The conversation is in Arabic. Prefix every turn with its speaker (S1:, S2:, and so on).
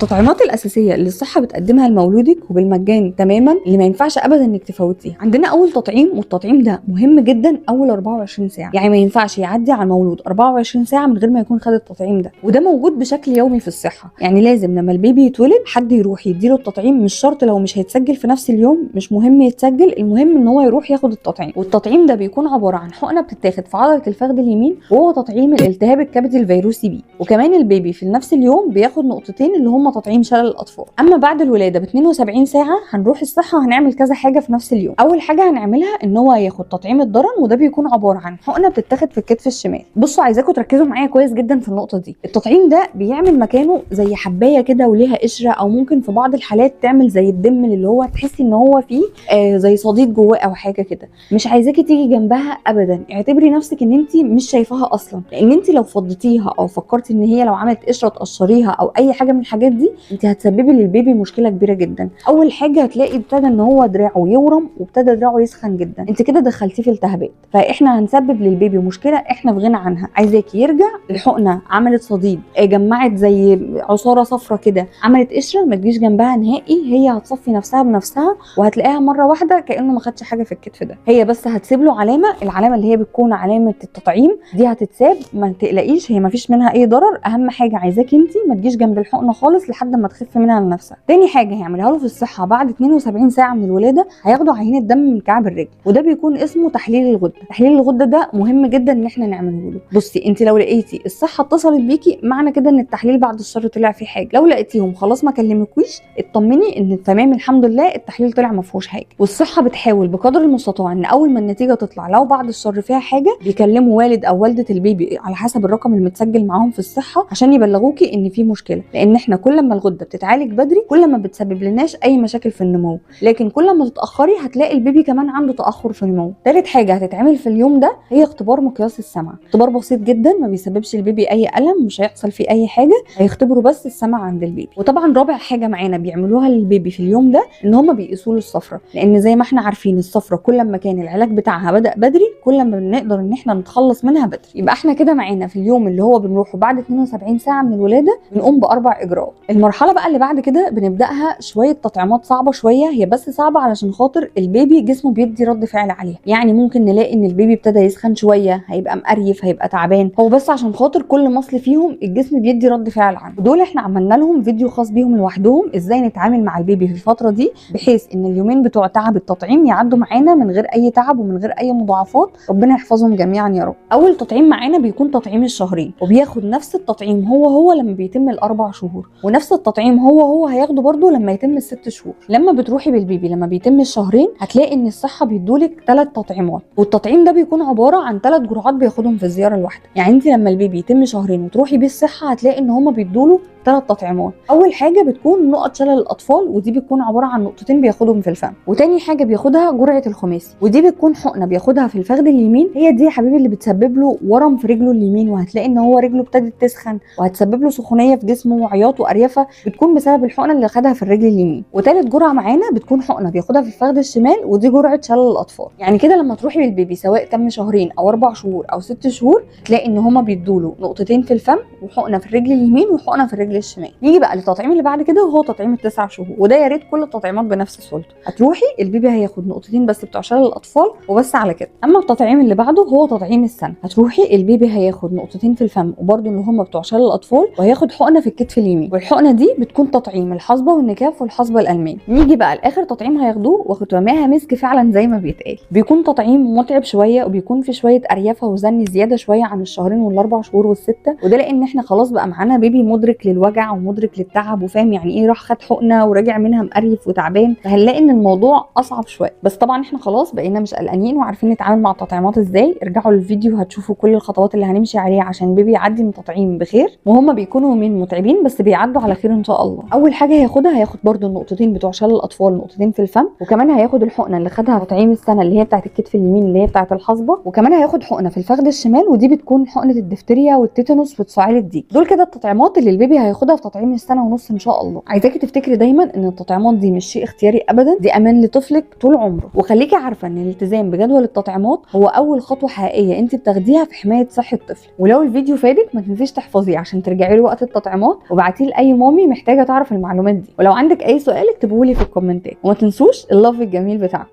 S1: التطعيمات الاساسيه اللي الصحه بتقدمها لمولودك وبالمجان تماما، اللي ما ينفعش ابدا انك تفوتيها. عندنا اول تطعيم، والتطعيم ده مهم جدا اول 24 ساعه، يعني ما ينفعش يعدي على المولود 24 ساعه من غير ما يكون خد التطعيم ده، وده موجود بشكل يومي في الصحه. يعني لازم لما البيبي يتولد حد يروح يديله التطعيم، مش شرط لو مش هيتسجل في نفس اليوم، مش مهم يتسجل، المهم ان هو يروح ياخد التطعيم. والتطعيم ده بيكون عباره عن حقنه بتتاخد في عضله الفخذ اليمين، وهو تطعيم الالتهاب الكبدي الفيروسي بي. وكمان البيبي في نفس اليوم بياخد نقطتين اللي هم تطعيم شلل الاطفال. اما بعد الولاده ب 72 ساعه هنروح الصحه هنعمل كذا حاجه في نفس اليوم. اول حاجه هنعملها ان هو ياخد تطعيم الضرن، وده بيكون عباره عن حقنه بتتاخد في الكتف الشمال. بصوا عايزاكم تركزوا معايا كويس جدا في النقطه دي. التطعيم ده بيعمل مكانه زي حبايه كده وليها قشره، او ممكن في بعض الحالات تعمل زي الدم اللي هو تحسي ان هو فيه زي صديد جواه او حاجه كده. مش عايزاكي تيجي جنبها ابدا، اعتبري نفسك ان انت مش شايفاها اصلا، لان انت لو فضيتيها او فكرتي ان هي لو عملت قشره تقشريها او اي حاجه من الحاجات دي، انت هتسببي للبيبي مشكله كبيره جدا. اول حاجه هتلاقي ابتدى ان هو دراعه يورم وابتدى دراعه يسخن جدا، انت كده دخلتيه في التهابات، فاحنا هنسبب للبيبي مشكله احنا في غنى عنها. عايزاكي يرجع الحقنه عملت صديد، جمعت زي عصاره صفرة كده، عملت قشره، ما تجيش جنبها نهائي، هي هتصفي نفسها بنفسها، وهتلاقيها مره واحده كانه ما خدش حاجه في الكتف ده. هي بس هتسيب له علامه، العلامه اللي هي بتكون علامه التطعيم دي هتتساب، ما تقلقيش هي ما فيش منها اي ضرر. اهم حاجه عايزاكي انت ما تجيش جنب الحقنه خالص لحد ما تخف منها لنفسها. تاني حاجه هيعملها له في الصحه بعد 72 ساعه من الولاده، هياخدوا عينه دم من كعب الرجل، وده بيكون اسمه تحليل الغده. تحليل الغده ده مهم جدا ان احنا نعمله له. بصي انت لو لقيتي الصحه اتصلت بيكي، معنى كده ان التحليل بعد الشر طلع فيه حاجه. لو لقيتيهم خلاص ما كلمكوش، اطمني ان تمام الحمد لله التحليل طلع ما فيهوش حاجه. والصحه بتحاول بقدر المستطاع ان اول ما النتيجه تطلع لو بعد الشر فيها حاجه، بيكلموا والد او والده البيبي على حسب الرقم المتسجل معاهم في الصحه عشان يبلغوكي ان في مشكله، لان احنا كل ما الغده بتتعالج بدري كل ما بتسبب لناش اي مشاكل في النمو، لكن كل ما تتاخري هتلاقي البيبي كمان عنده تاخر في النمو. ثالث حاجه هتتعمل في اليوم ده هي اختبار مقياس السمع. اختبار بسيط جدا ما بيسببش البيبي اي الم، مش هيحصل فيه اي حاجه، هيختبروا بس السمع عند البيبي. وطبعا رابع حاجه معانا بيعملوها للبيبي في اليوم ده ان هم بيقيسوا له الصفره، لان زي ما احنا عارفين الصفره كل ما كان العلاج بتاعها بدا بدري كل ما بنقدر ان احنا نتخلص منها بدري. يبقى احنا كده معانا في اليوم اللي هو بنروحه بعد 72 ساعه من الولاده بنقوم باربع اجراءات. المرحله بقى اللي بعد كده بنبداها شويه تطعيمات صعبه شويه، هي بس صعبه علشان خاطر البيبي جسمه بيدي رد فعل عليها. يعني ممكن نلاقي ان البيبي ابتدى يسخن شويه، هيبقى مقريف، هيبقى تعبان، هو بس عشان خاطر كل مصل فيهم الجسم بيدي رد فعل عنه. ودول احنا عملنا لهم فيديو خاص بيهم لوحدهم، ازاي نتعامل مع البيبي في الفتره دي بحيث ان اليومين بتوع تعب التطعيم يعدوا معانا من غير اي تعب ومن غير اي مضاعفات، ربنا يحفظهم جميعا يا رب. اول تطعيم معانا بيكون تطعيم الشهرين، وبياخد نفس التطعيم هو لما بيتم الاربع شهور، ونفس التطعيم هو هياخده برده لما يتم الست شهور. لما بتروحي بالبيبي لما بيتم الشهرين هتلاقي ان الصحه بيدولك 3 تطعيمات، والتطعيم ده بيكون عباره عن 3 جرعات بياخدهم في الزياره الواحده. يعني انت لما البيبي يتم شهرين وتروحي بيه الصحه هتلاقي ان هم بيدوله 3 تطعيمات. اول حاجه بتكون نقط شلل الاطفال، ودي بتكون عباره عن نقطتين بياخدهم في الفم. وتاني حاجه بياخدها جرعه الخماسي، ودي بتكون حقنه بياخدها في الفخذ اليمين، هي دي يا حبيبي اللي بتسبب له ورم في رجله اليمين، وهتلاقي ان هو رجله ابتدت تسخن وهتسبب له سخونيه في جسمه وعياط واريفه، بتكون بسبب الحقنه اللي خدها في الرجل اليمين. وتالت جرعه معانا بتكون حقنه بياخدها في الفخذ الشمال، ودي جرعه شلل الاطفال. يعني كده لما تروحي بالبيبي سواء تم شهرين او 4 شهور او 6 شهور تلاقي ان هما بيدوا له نقطتين في الفم، وحقنه في الرجل اليمين وحقنه في الرجل الشمال. نيجي بقى للتطعيم اللي بعد كده وهو تطعيم ال9 شهور، وده يا ريت كل التطعيمات بنفس سهولته. هتروحي البيبي هياخد نقطتين بس بتوع شلل الاطفال وبس على كده. اما التطعيم اللي بعده هو تطعيم السنه، هتروحي البيبي هياخد نقطتين في الفم وبرده اللي هم بتوع شلل الاطفال، وهياخد حقنه في الكتف اليمين، والحقنه دي بتكون تطعيم الحصبه والنكاف والحصبه الالماني. نيجي بقى لاخر تطعيم هياخدوه وختامها مسك فعلا زي ما بيتقال. بيكون تطعيم متعب شويه وبيكون في شويه اريافه وزن زياده شويه عن الشهرين والاربع شهور والسته، وده لان احنا خلاص بقى معانا بيبي مدرك للوجع ومدرك للتعب وفاهم يعني ايه راح خد حقنه وراجع منها مقريف وتعبان، فهنلاقي ان الموضوع اصعب شويه. بس طبعا احنا خلاص بقينا مش قلقانين وعارفين نتعامل مع التطعيمات ازاي. ارجعوا للفيديو هتشوفوا كل الخطوات اللي هنمشي عليها عشان البيبي يعدي من التطعيم بخير، وهم بيكونوا من متعبين بس بيعدوا على خير ان شاء الله. اول حاجه هياخد برده النقطتين بتوع شلل الاطفال، نقطتين في الفم، وكمان هياخد الحقنه اللي خدها في تطعيم السنه اللي هي بتاعه الكتف اليمين اللي هي بتاعه الحصبه، وكمان هياخد حقنه في الفخذ الشمال ودي بتكون حقنه الدفتريا والتيتانوس وتصاعيل الديك. دول كده التطعيمات اللي البيبي هياخدها في تطعيم السنه ونص ان شاء الله. عايزاكي تفتكري دايما ان التطعيمات دي مش شيء اختياري ابدا، دي امان لطفلك طول عمره. وخليكي عارفه ان الالتزام بجدول التطعيمات هو اول خطوه حقيقيه انت بتاخديها في حمايه صحه طفلك. ولو الفيديو فادك ما تنسيش تحفظيه عشان ترجعي له وقت التطعيمات، وابعتيه لاي اي مامي محتاجه تعرف المعلومات دي. ولو عندك اي سؤال اكتبهولي في الكومنتات، وما تنسوش اللاف الجميل بتاعكم.